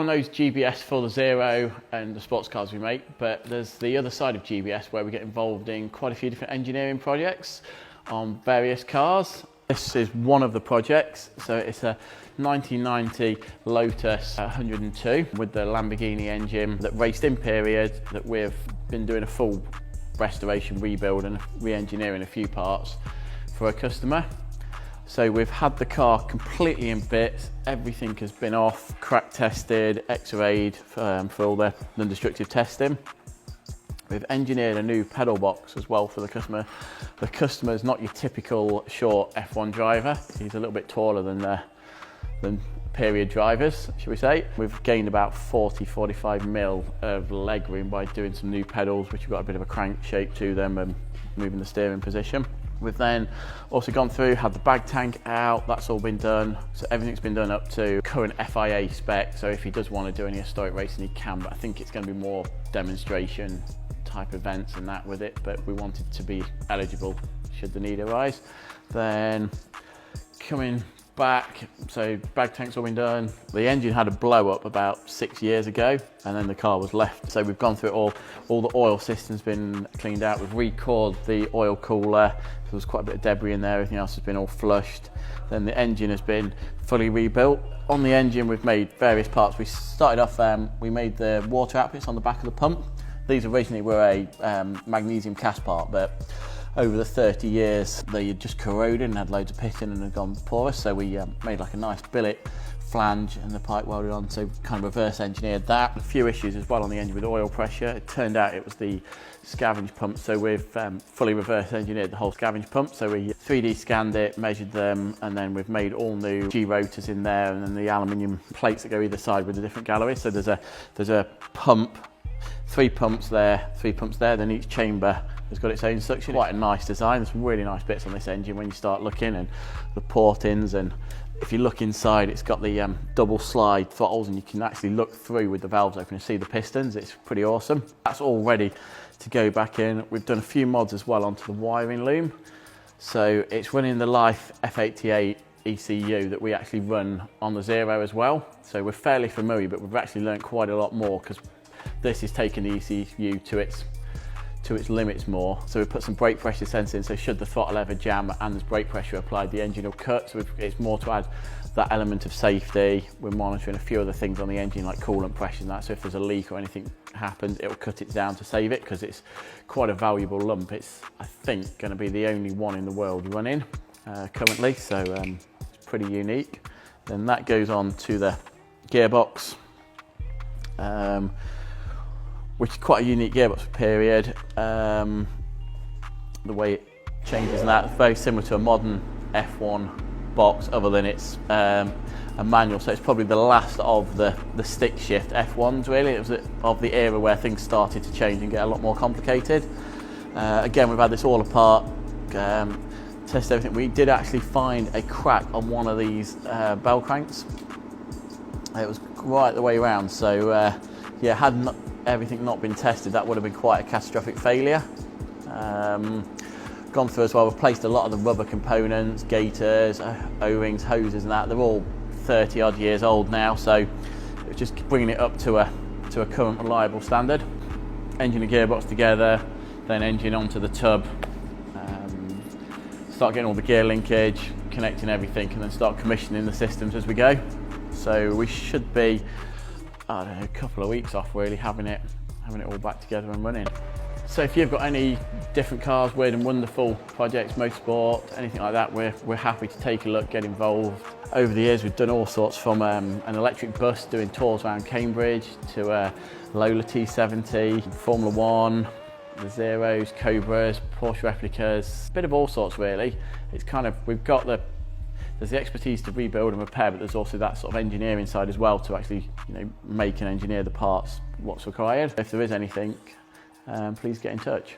everyone knows GBS for the Zero and the sports cars we make, but there's the other side of GBS where we get involved in quite a few different engineering projects on various cars. This is one of the projects, so it's a 1990 Lotus 102 with the Lamborghini engine that raced in period, that we've been doing a full restoration, rebuild and re-engineering a few parts for a customer. So we've had the car completely in bits, everything has been off, crack tested, x-rayed for all the non-destructive testing. We've engineered a new pedal box as well for the customer. The customer is not your typical short F1 driver, he's a little bit taller than period drivers, should we say. We've gained about 40-45 mil of leg room by doing some new pedals, which have got a bit of a crank shape to them and moving the steering position. We've then also gone through, had the bag tank out, that's all been done. So everything's been done up to current FIA spec. So if he does want to do any historic racing, he can, but I think it's going to be more demonstration type events and that with it, but we wanted to be eligible should the need arise. Then coming back, so bag tank's all been done. The engine had a blow up about 6 years ago and then the car was left. So we've gone through it all the oil system's been cleaned out. We've recoiled the oil cooler. There was quite a bit of debris in there, everything else has been all flushed. Then the engine has been fully rebuilt. On the engine we've made various parts. We started off, we made the water outputs on the back of the pump. These originally were a magnesium cast part, but over the 30 years they had just corroded and had loads of pitting and had gone porous, so we made like a nice billet flange and the pipe welded on, so kind of reverse engineered that. A few issues as well on the engine with oil pressure. It turned out it was the scavenge pump, so we've fully reverse engineered the whole scavenge pump. So we 3D scanned it, measured them, and then we've made all new G rotors in there and then the aluminium plates that go either side with the different galleries. So there's a pump, 3 pumps there, 3 pumps there, then each chamber has got its own suction. Quite a nice design. There's some really nice bits on this engine when you start looking, and the port-ins, and if you look inside it's got the double slide throttles and you can actually look through with the valves open and see the pistons. It's pretty awesome. That's all ready to go back in. We've done a few mods as well onto the wiring loom. So it's running the Life F88 ECU that we actually run on the Zero as well. So we're fairly familiar, but we've actually learned quite a lot more because this is taking the ECU to its limits more. So we put some brake pressure sensing, so should the throttle ever jam and there's brake pressure applied, the engine will cut. So it's more to add that element of safety. We're monitoring a few other things on the engine like coolant pressure and that, so if there's a leak or anything happens, it'll cut it down to save it because it's quite a valuable lump. It's, I think, going to be the only one in the world running currently, so it's pretty unique. Then that goes on to the gearbox, which is quite a unique gearbox for period. The way it changes and that, it's very similar to a modern F1 box, other than it's a manual, so it's probably the last of the stick shift F1s really. It was of the era where things started to change and get a lot more complicated. Again, we've had this all apart, test everything. We did actually find a crack on one of these bell cranks. It was right the way around, so yeah, had everything not been tested, that would have been quite a catastrophic failure. Gone through as well, replaced a lot of the rubber components, gaiters, O-rings, hoses and that. They're all 30 odd years old now, so it's just bringing it up to a current reliable standard. Engine and gearbox together, then engine onto the tub, start getting all the gear linkage, connecting everything, and then start commissioning the systems as we go. So we should be, I don't know, a couple of weeks off really, having it all back together and running. So if you've got any different cars, weird and wonderful projects, motorsport, anything like that, we're happy to take a look, get involved. Over the years we've done all sorts, from an electric bus doing tours around Cambridge to a Lola T70, Formula 1, the Zeros, Cobras, Porsche replicas, a bit of all sorts really. It's kind of, there's the expertise to rebuild and repair, but there's also that sort of engineering side as well to actually, make and engineer the parts, what's required. If there is anything, please get in touch.